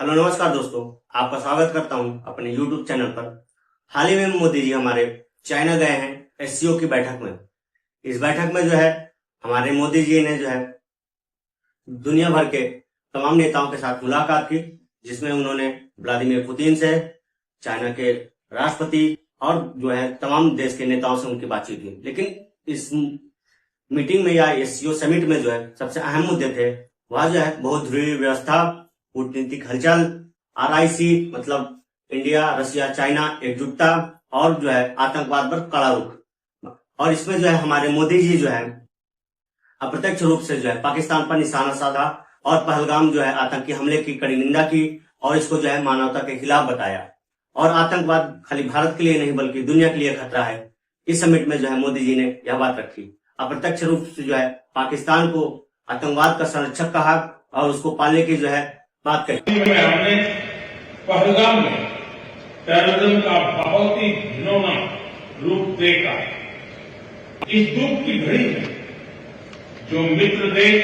Hello नमस्कार दोस्तों, आपका स्वागत करता हूं अपने यूट्यूब चैनल पर। हाल ही में मोदी जी हमारे चाइना गए हैं एससीओ की बैठक में। इस बैठक में जो है हमारे मोदी जी ने जो है दुनिया भर के तमाम नेताओं के साथ मुलाकात की, जिसमें उन्होंने व्लादिमीर पुतिन से, चाइना के राष्ट्रपति और जो है तमाम देश के नेताओं से उनकी बातचीत की। लेकिन इस मीटिंग में या एससीओ समिट में जो है सबसे अहम मुद्दे थे वह जो है बहुध्रुवीय व्यवस्था, कूटनीतिक हलचल, आरआईसी मतलब इंडिया रशिया चाइना एकजुटता और जो है आतंकवाद पर कड़ा रुख। और इसमें जो है हमारे मोदी जी जो है अप्रत्यक्ष रूप से जो है पाकिस्तान पर निशाना साधा और पहलगाम जो है आतंकी हमले की कड़ी निंदा की और इसको जो है मानवता के खिलाफ बताया। और आतंकवाद खाली भारत के लिए नहीं बल्कि दुनिया के लिए खतरा है। इस समिट में जो है मोदी जी ने यह बात रखी। अप्रत्यक्ष रूप से जो है पाकिस्तान को आतंकवाद का संरक्षक कहा और उसको पालने की जो है बात कही। हमने पहलगाम में टेररिज्म का बहुत ही घिनौना रूप देखा। इस दुख की घड़ी में जो मित्र देश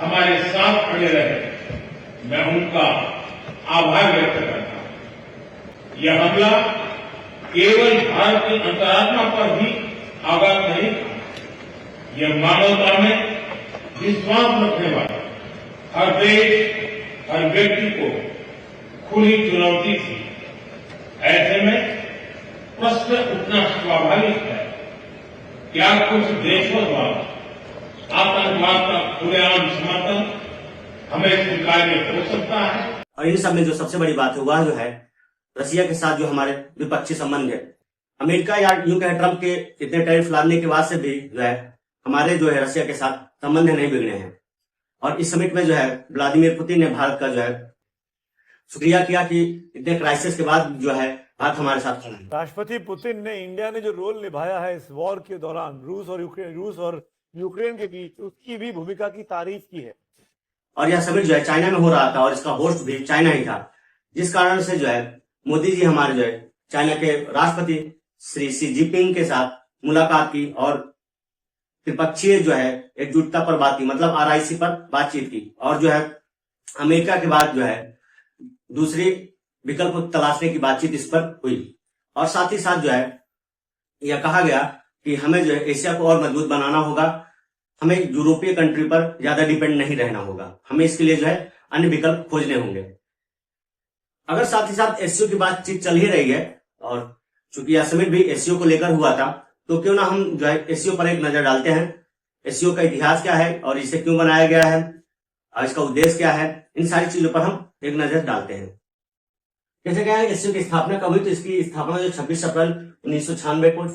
हमारे साथ खड़े रहे, मैं उनका आभार व्यक्त करता हूं। यह हमला केवल भारत की अंतरात्मा पर ही आघात नहीं था, यह मानवता में विश्वास रखने वाले हर देश हर व्यक्ति को खुली चुनौती थी। ऐसे में प्रश्न उठना स्वाभाविक है, क्या कुछ देशों द्वारा आतंकवाद का खुलेआम समर्थन हमें स्वीकार्य हो सकता है? और इन सब में जो सबसे बड़ी बात है वह जो है रसिया के साथ जो हमारे द्विपक्षीय संबंध है। अमेरिका या यूं कहे ट्रंप के इतने टैरिफ लादने के बाद से भी जो है हमारे जो है रसिया के साथ संबंध नहीं बिगड़े हैं। और इस समिट में जो है व्लादिमीर पुतिन ने भारत का जो है शुक्रिया किया कि इतने क्राइसिस के बाद जो है भारत हमारे साथ खड़ा है। राष्ट्रपति पुतिन ने इंडिया ने जो रोल निभाया है इस वॉर के दौरान रूस और यूक्रेन के बीच, उसकी भी भूमिका की तारीफ की है। और यह समिट जो है चाइना में हो रहा था और इसका होस्ट भी चाइना ही था, जिस कारण से जो है मोदी जी हमारे जो है चाइना के राष्ट्रपति श्री शी जिनपिंग के साथ मुलाकात की और त्रिपक्षीय जो है एकजुटता पर बात की, मतलब आरआईसी पर बातचीत की। और जो है अमेरिका के बाद जो है दूसरी विकल्प तलाशने की बातचीत इस पर हुई। और साथ ही साथ जो है यह कहा गया कि हमें जो है एशिया को और मजबूत बनाना होगा, हमें यूरोपीय कंट्री पर ज्यादा डिपेंड नहीं रहना होगा, हमें इसके लिए जो है अन्य विकल्प खोजने होंगे। अगर साथ ही साथ एससीओ की बातचीत चल ही रही है और चूंकि यह समिट भी एससीओ को लेकर हुआ था, तो क्यों ना हम जो है एससीओ पर एक नजर डालते हैं। एससीओ का इतिहास क्या है और इसे क्यों बनाया गया है और इसका उद्देश्य क्या है, इन सारी चीजों पर हम एक नजर डालते हैं। जैसे क्या है एससीओ की स्थापना कब हुई, तो इसकी स्थापना जो 26 अप्रैल 1996 को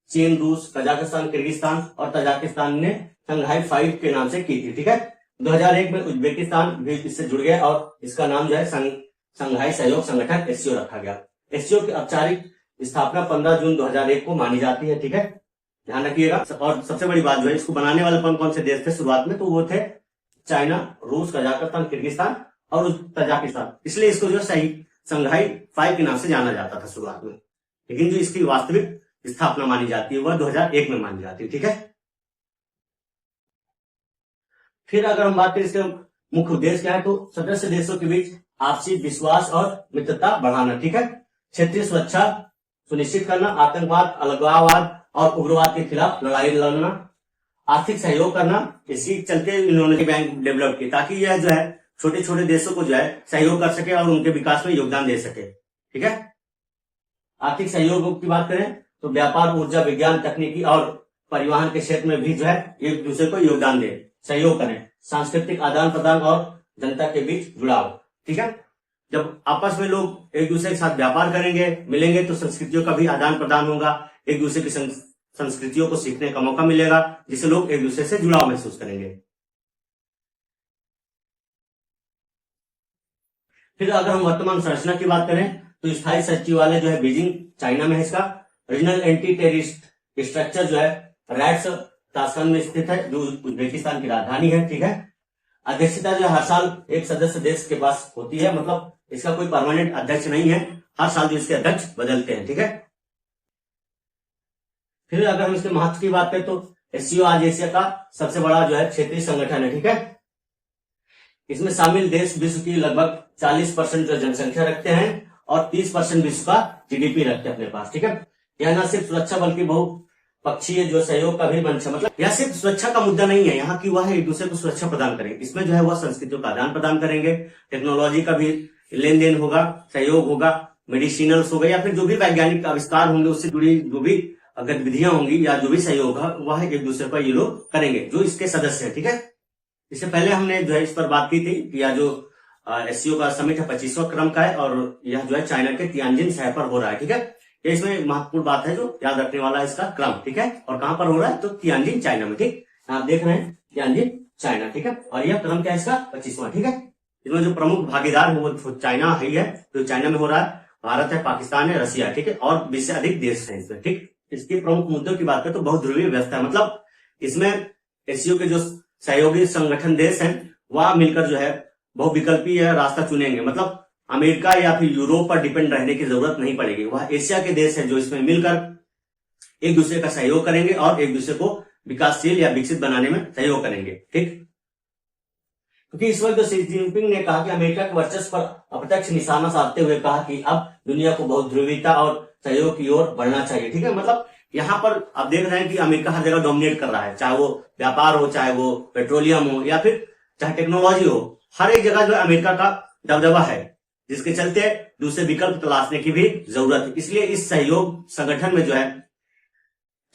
चीन, रूस, कजाकिस्तान, किर्गिस्तान और तजाकिस्तान ने शंघाई 5 के नाम से की थी। ठीक है, 2001 में उज्बेकिस्तान भी इससे जुड़ गया और इसका नाम जो है शंघाई सहयोग संगठन एससीओ रखा गया। एससीओ की औपचारिक स्थापना 15 जून 2001 को मानी जाती है। ठीक है, ध्यान रखिएगा। और सबसे बड़ी बात जो है इसको बनाने वाले कौन कौन से देश थे शुरुआत में, तो वो थे चाइना, रूस, कजाकिस्तान, किर्गिस्तान और तजाकिस्तान। इसलिए इसको जो सही शंघाई 5 के नाम से जाना जाता था शुरुआत में, लेकिन जो इसकी वास्तविक स्थापना मानी जाती है वह 2001 में मानी जाती है। ठीक है, फिर अगर हम बात करें इसके मुख्य उद्देश्य क्या है, तो सदस्य देशों के बीच आपसी विश्वास और मित्रता बढ़ाना। ठीक है, क्षेत्रीय सुरक्षा सुनिश्चित करना, आतंकवाद, अलगाववाद और उग्रवाद के खिलाफ लड़ाई लड़ना, आर्थिक सहयोग करना। इसी चलते इन्होंने बैंक डेवलप की ताकि यह जो है छोटे छोटे देशों को जो है सहयोग कर सके और उनके विकास में योगदान दे सके। ठीक है, आर्थिक सहयोग की बात करें तो व्यापार, ऊर्जा, विज्ञान, तकनीकी और परिवहन के क्षेत्र में भी जो है एक दूसरे को योगदान दे, सहयोग करें। सांस्कृतिक आदान प्रदान और जनता के बीच जुड़ाव। ठीक है, जब आपस में लोग एक दूसरे के साथ व्यापार करेंगे, मिलेंगे, तो संस्कृतियों का भी आदान प्रदान होगा, एक दूसरे की संस्कृतियों को सीखने का मौका मिलेगा, जिससे लोग एक दूसरे से जुड़ाव महसूस करेंगे। फिर अगर हम वर्तमान संरचना की बात करें तो स्थायी सचिवालय जो है बीजिंग चाइना में है। इसका रीजनल एंटी टेररिस्ट स्ट्रक्चर जो है रैट्स ताशकंद में स्थित है, जो उज्बेकिस्तान की राजधानी है। ठीक है, अध्यक्षता जो हर साल एक सदस्य देश के पास होती है, मतलब इसका कोई परमानेंट अध्यक्ष नहीं है, हर साल जो इसके अध्यक्ष बदलते हैं। ठीक है, फिर अगर हम इसके महत्व की बात करें तो एससीओ आज एशिया का सबसे बड़ा जो है क्षेत्रीय संगठन है। ठीक है, इसमें शामिल देश विश्व की लगभग 40% जो जनसंख्या रखते हैं और 30% विश्व का जीडीपी रखते हैं अपने पास। ठीक है, यह न सिर्फ सुरक्षा बल्कि बहुपक्षीय जो सहयोग का भी मंच है। मतलब यह सिर्फ सुरक्षा का मुद्दा नहीं है, यहाँ की वह है एक दूसरे को सुरक्षा प्रदान करेंगे। इसमें जो है वह संस्कृतियों का आदान प्रदान करेंगे, टेक्नोलॉजी का भी लेन देन होगा, सहयोग होगा, मेडिसिनल्स होगा या फिर जो भी वैज्ञानिक आविष्कार होंगे उससे जुड़ी जो भी गतिविधियां होंगी या जो भी सहयोग है वह एक दूसरे पर ये लोग करेंगे जो इसके सदस्य है। ठीक है, इससे पहले हमने जो है इस पर बात की थी कि यह जो एससीओ का समिट है 25वां क्रम का है और यह जो है चाइना के तियानजिन शहर पर हो रहा है। ठीक है, ये इसमें महत्वपूर्ण बात है जो याद रखने वाला है इसका क्रम। ठीक है, और कहां पर हो रहा है तो तियानजिन चाइना में। ठीक, आप देख रहे हैं तियानजिन चाइना। ठीक है, और यह क्रम क्या है इसका 25वां। ठीक है, इसमें जो प्रमुख भागीदार है वो चाइना ही है, तो चाइना में हो रहा है, भारत है, पाकिस्तान है, रसिया है। ठीक है, और 20 से अधिक देश है इसमें। ठीक, इसके प्रमुख मुद्दों की बात करें तो बहुध्रुवीय व्यवस्था है। मतलब इसमें एससीओ के जो सहयोगी संगठन देश हैं वह मिलकर जो है बहुविकल्पीय रास्ता चुनेंगे। मतलब अमेरिका या फिर यूरोप पर डिपेंड रहने की जरूरत नहीं पड़ेगी। वह एशिया के देश है जो इसमें मिलकर एक दूसरे का सहयोग करेंगे और एक दूसरे को विकासशील या विकसित बनाने में सहयोग करेंगे। ठीक, क्योंकि इस वक्त शी जिनपिंग ने कहा कि अमेरिका के वर्चस्व पर अप्रत्यक्ष निशाना साधते हुए कहा कि अब दुनिया को बहुध्रुवीयता और सहयोग की ओर बढ़ना चाहिए। ठीक है, मतलब यहाँ पर आप देख रहे हैं कि अमेरिका हर जगह डोमिनेट कर रहा है, चाहे वो व्यापार हो, चाहे वो पेट्रोलियम हो या फिर चाहे टेक्नोलॉजी हो, हर एक जगह जो अमेरिका का दबदबा है, जिसके चलते दूसरे विकल्प तलाशने की भी जरूरत है। इसलिए इस सहयोग संगठन में जो है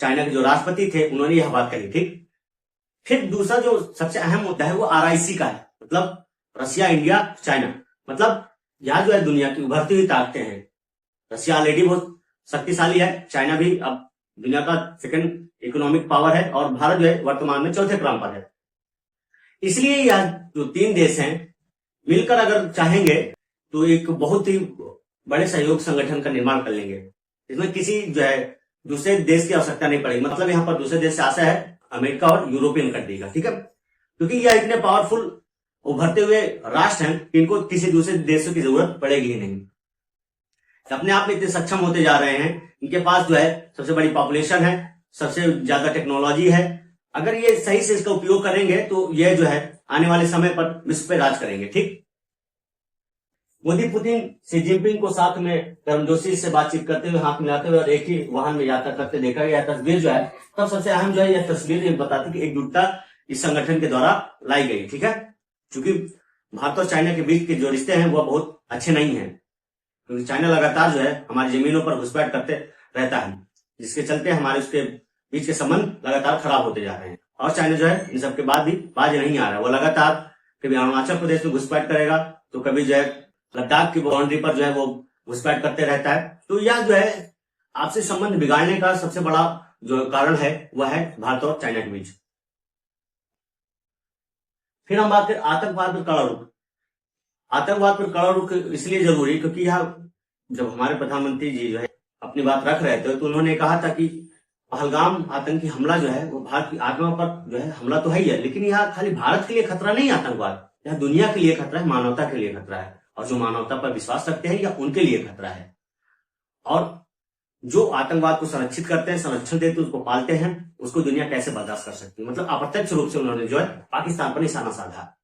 चाइना के जो राष्ट्रपति थे उन्होंने यह बात कही। ठीक, फिर दूसरा जो सबसे अहम मुद्दा है वो आरआईसी का है, मतलब रसिया, इंडिया, चाइना। मतलब यह जो है दुनिया की उभरती हुई ताकतें हैं। रसिया ऑलरेडी बहुत शक्तिशाली है, चाइना भी अब दुनिया का सेकंड इकोनॉमिक पावर है और भारत जो है वर्तमान में चौथे क्रम पर है। इसलिए यह जो तीन देश हैं मिलकर अगर चाहेंगे तो एक बहुत ही बड़े सहयोग संगठन का निर्माण कर लेंगे। इसमें किसी जो है दूसरे देश की आवश्यकता नहीं पड़ेगी। मतलब यहाँ पर दूसरे देश से आशा है अमेरिका और यूरोपियन कर देगा। ठीक है, क्योंकि यह इतने पावरफुल उभरते हुए राष्ट्र हैं कि इनको किसी दूसरे देशों की जरूरत पड़ेगी ही नहीं। अपने आप में इतने सक्षम होते जा रहे हैं, इनके पास जो है सबसे बड़ी पॉपुलेशन है, सबसे ज्यादा टेक्नोलॉजी है। अगर ये सही से इसका उपयोग करेंगे तो ये जो है आने वाले समय पर विश्व पे राज करेंगे। ठीक, मोदी पुतिन शी जिनपिंग को साथ में गर्मजोशी से बातचीत करते हुए, हाथ मिलाते हुए और एक ही वाहन में यात्रा करते देखा गया। तस्वीर जो है तब सबसे अहम जो है यह तस्वीर ये बताती कि एकजुटता इस संगठन के द्वारा लाई गई। ठीक है, क्योंकि भारत और चाइना के बीच के जो रिश्ते हैं वह बहुत अच्छे नहीं है, क्योंकि चाइना लगातार जो है हमारी जमीनों पर घुसपैठ करते रहता है, जिसके चलते हमारे उसके बीच के संबंध लगातार खराब होते जा रहे हैं। और चाइना जो है इन सबके बाद भी बाज नहीं आ रहा है। वो लगातार कभी अरुणाचल प्रदेश में घुसपैठ करेगा तो कभी जो है लद्दाख की बाउंड्री पर जो है वो घुसपैठ करते रहता है। तो यह जो है आपसी संबंध बिगाड़ने का सबसे बड़ा जो कारण है वह है भारत और चाइना के बीच। फिर हम बात करें आतंकवाद पर कड़ा रुख। आतंकवाद पर कड़ा रुख इसलिए जरूरी क्योंकि यह जब हमारे प्रधानमंत्री जी जो है अपनी बात रख रहे थे तो उन्होंने कहा था कि पहलगाम आतंकी हमला जो है वो भारत की आत्मा पर जो है हमला तो है ही है, लेकिन यह खाली भारत के लिए खतरा नहीं आतंकवाद, यह दुनिया के लिए खतरा है, मानवता के लिए खतरा है। और जो मानवता पर विश्वास रखते हैं या उनके लिए खतरा है। और जो आतंकवाद को संरक्षित करते हैं, संरक्षण देते हैं, उसको पालते हैं, उसको दुनिया कैसे बर्दाश्त कर सकती है। मतलब अप्रत्यक्ष रूप से उन्होंने जो है पाकिस्तान पर निशाना साधा।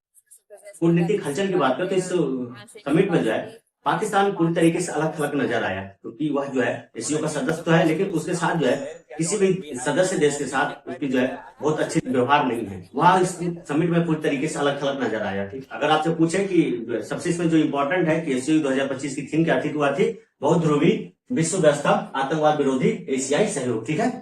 कूटनीतिक हलचल की बात करते इस समिट में जो है पाकिस्तान पूरी तरीके से अलग थलग नजर आया, क्योंकि वह जो है एससीओ का सदस्य तो है, लेकिन उसके साथ जो है किसी भी सदस्य देश के साथ उसकी जो है बहुत अच्छी व्यवहार नहीं है। वह इस समिट में पूरी तरीके से अलग थलग नजर आया। ठीक, अगर आपसे पूछे कि सबसे इसमें जो इम्पोर्टेंट है कि एससीओ 2025 की थीम क्या थी, वह थी बहुध्रुवी विश्व व्यवस्था, आतंकवाद विरोधी, एशियाई सहयोग। ठीक है,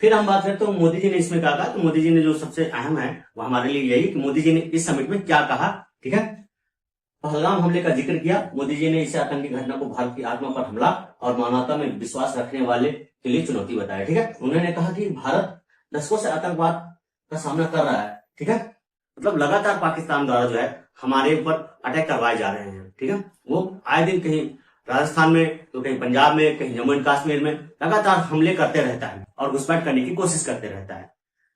फिर हम बात करें तो मोदी जी ने इसमें क्या कहा। तो मोदी जी ने जो सबसे अहम है वो हमारे लिए यही कि मोदी जी ने इस समिट में क्या कहा। ठीक है, पहलगाम हमले का जिक्र किया। मोदी जी ने इसे आतंकी घटना को भारत की आत्मा पर हमला और मानवता में विश्वास रखने वाले के लिए चुनौती बताया। ठीक है, उन्होंने कहा कि भारत दशकों से आतंकवाद का सामना कर रहा है। ठीक है, मतलब लगातार पाकिस्तान द्वारा जो है हमारे ऊपर अटैक करवाए जा रहे हैं। ठीक है, वो आए दिन कहीं राजस्थान में तो कहीं पंजाब में, कहीं जम्मू एंड कश्मीर में लगातार हमले करते रहता है और घुसपैठ करने की कोशिश करते रहता है,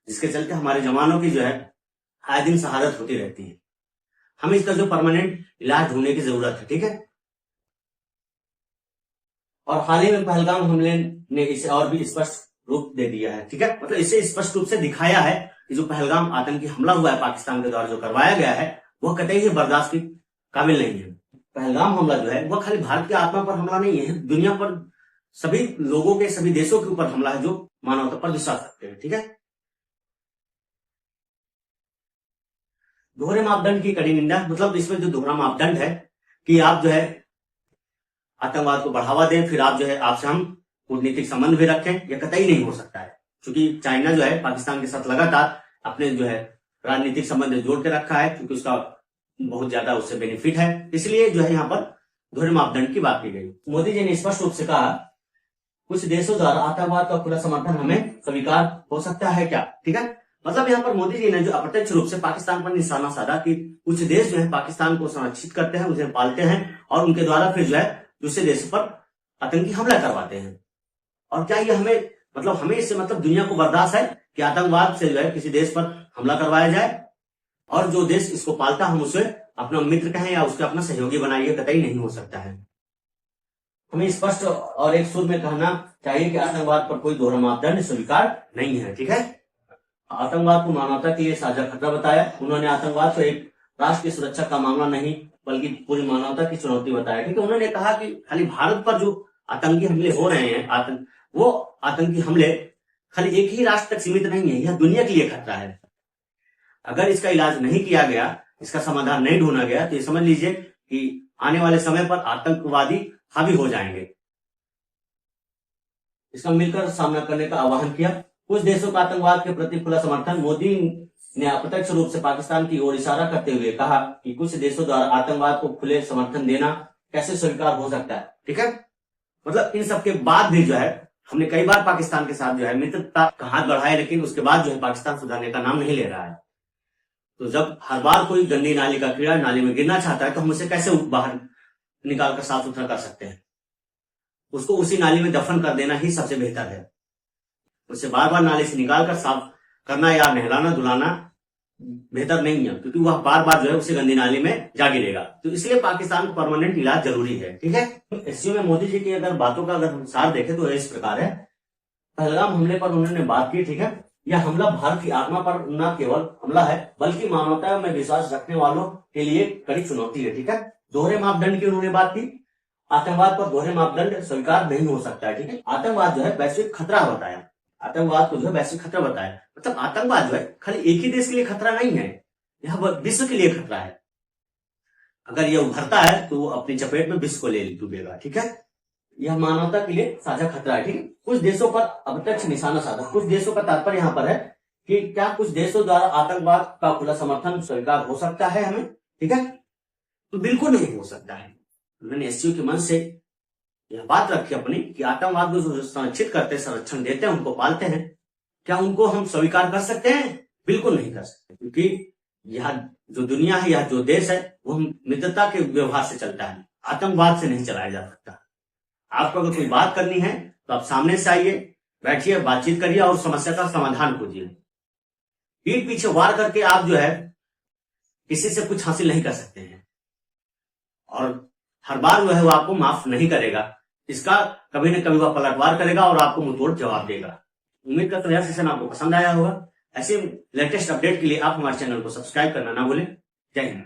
जिसके चलते हमारे जवानों की जो है आए दिन शहादत होती रहती है। हमें इसका जो परमानेंट इलाज ढूंढने की जरूरत है। ठीक है, और हाल ही में पहलगाम हमले ने इसे और भी स्पष्ट रूप दे दिया है। ठीक है, मतलब इसे स्पष्ट रूप से दिखाया है कि जो पहलगाम आतंकी हमला हुआ है पाकिस्तान के द्वारा जो करवाया गया है वह कतई ही बर्दाश्त की काबिल नहीं है। पहलगाम हमला जो है वह खाली भारत की आत्मा पर हमला नहीं है, दुनिया पर सभी लोगों के, सभी देशों के ऊपर हमला है जो मानवता पर विश्वास रखते हैं। ठीक है, दोहरे मापदंड की कड़ी निंदा, मतलब इसमें जो दोहरा मापदंड है कि आप जो है आतंकवाद को बढ़ावा दें, फिर आप जो है आपसे हम कूटनीतिक संबंध भी रखें, यह कतई नहीं हो सकता है, क्योंकि चाइना जो है पाकिस्तान के साथ लगातार अपने जो है राजनीतिक संबंध जोड़ के रखा है, क्योंकि उसका बहुत ज्यादा उससे बेनिफिट है, इसलिए जो है यहाँ पर दोहरे मापदंड की बात की गई। मोदी जी ने स्पष्ट रूप से कहा कुछ देशों द्वारा आतंकवाद का खुला समर्थन हमें स्वीकार हो सकता है क्या। ठीक है, मतलब यहाँ पर मोदी जी ने जो अप्रत्यक्ष रूप से पाकिस्तान पर निशाना साधा कि कुछ देश जो है पाकिस्तान को संरक्षित करते हैं, उसे पालते हैं और उनके द्वारा फिर जो है दूसरे देशों पर आतंकी हमला करवाते हैं। और क्या ये हमें मतलब हमें इससे मतलब दुनिया को बर्दाश्त है कि आतंकवाद से जो है किसी देश पर हमला करवाया जाए और जो देश इसको पालता हम उसे अपना मित्र कहें या उसके अपना सहयोगी बनाइए, कतई नहीं हो सकता है। हमें स्पष्ट और एक सुर में कहना चाहिए कि आतंकवाद पर कोई दोहरा मापदंड स्वीकार नहीं है। ठीक है, आतंकवाद को मानवता के लिए साझा खतरा बताया। उन्होंने आतंकवाद को एक राष्ट्र की सुरक्षा का मामला नहीं बल्कि पूरी मानवता की चुनौती बताया। ठीक है, उन्होंने कहा कि खाली भारत पर जो आतंकी हमले हो रहे हैं, वो आतंकी हमले खाली एक ही राष्ट्र तक सीमित नहीं है, यह दुनिया के लिए खतरा है। अगर इसका इलाज नहीं किया गया, इसका समाधान नहीं ढूंढा गया, तो ये समझ लीजिए कि आने वाले समय पर आतंकवादी हावी हो जाएंगे। इसका मिलकर सामना करने का आह्वान किया। कुछ देशों का आतंकवाद के प्रति खुला समर्थन, मोदी ने अप्रत्यक्ष रूप से पाकिस्तान की ओर इशारा करते हुए कहा कि कुछ देशों द्वारा आतंकवाद को खुले समर्थन देना कैसे स्वीकार हो सकता है। ठीक है, मतलब इन सब के बाद भी जो है हमने कई बार पाकिस्तान के साथ जो है मित्रता का हाथ बढ़ाया, लेकिन उसके बाद जो है पाकिस्तान सुधारने का नाम नहीं ले रहा है। तो जब हर बार कोई गंदी नाली का कीड़ा नाली में गिरना चाहता है तो हम उसे कैसे बाहर निकाल कर साफ सुथरा कर सकते हैं? उसको उसी नाली में दफन कर देना ही सबसे बेहतर है। उसे बार बार नाली से निकाल कर साफ करना या नहलाना धुलाना बेहतर नहीं है, क्योंकि वह बार बार जो है उसी गंदी नाली में जा गिरेगा। तो इसलिए पाकिस्तान को परमानेंट इलाज जरूरी है। ठीक है, एससीओ में मोदी जी की अगर बातों का अगर हम सार देखें तो इस प्रकार है। पहलगाम हमले पर उन्होंने बात की। ठीक है, यह हमला भारत की आत्मा पर न केवल हमला है बल्कि मानवता में विश्वास रखने वालों के लिए कड़ी चुनौती है। ठीक है, दोहरे मापदंड की उन्होंने बात की। आतंकवाद पर दोहरे मापदंड स्वीकार नहीं हो सकता है। ठीक है, आतंकवाद जो है वैश्विक खतरा बताया, आतंकवाद को जो है वैश्विक खतरा बताया, मतलब आतंकवाद जो है खाली एक ही देश के लिए खतरा नहीं है, यह विश्व के लिए खतरा है। अगर यह उभरता है तो वो अपनी चपेट में विश्व को ले डूबेगा। ठीक है, यह मानवता के लिए साझा खतरा है। ठीक है, कुछ देशों पर अप्रत्यक्ष निशाना साधा। कुछ देशों का तात्पर्य यहाँ पर है कि क्या कुछ देशों द्वारा आतंकवाद का खुला समर्थन स्वीकार हो सकता है हमें। ठीक है, तो बिल्कुल नहीं हो सकता है। उन्होंने एससीओ के मन से यह बात रखी अपनी कि आतंकवाद को जो संरक्षित करते हैं, संरक्षण देते हैं, उनको पालते हैं, क्या उनको हम स्वीकार कर सकते हैं? बिल्कुल नहीं कर सकते, क्योंकि यह जो दुनिया है, यह जो देश है, वो मित्रता के व्यवहार से चलता है, आतंकवाद से नहीं चलाया जा सकता। आपको अगर कोई बात करनी है तो आप सामने से आइए, बैठिए, बातचीत करिए और समस्या का समाधान खोजिए। पीठ पीछे वार करके आप जो है किसी से कुछ हासिल नहीं कर सकते हैं, और हर बार जो है वो आपको माफ नहीं करेगा। इसका कभी न कभी वह पलटवार करेगा और आपको मुंहतोड़ जवाब देगा। उम्मीद करता हूं यह सेशन आपको पसंद आया होगा। ऐसे लेटेस्ट अपडेट के लिए आप हमारे चैनल को सब्सक्राइब करना ना भूलें। जय हिंद।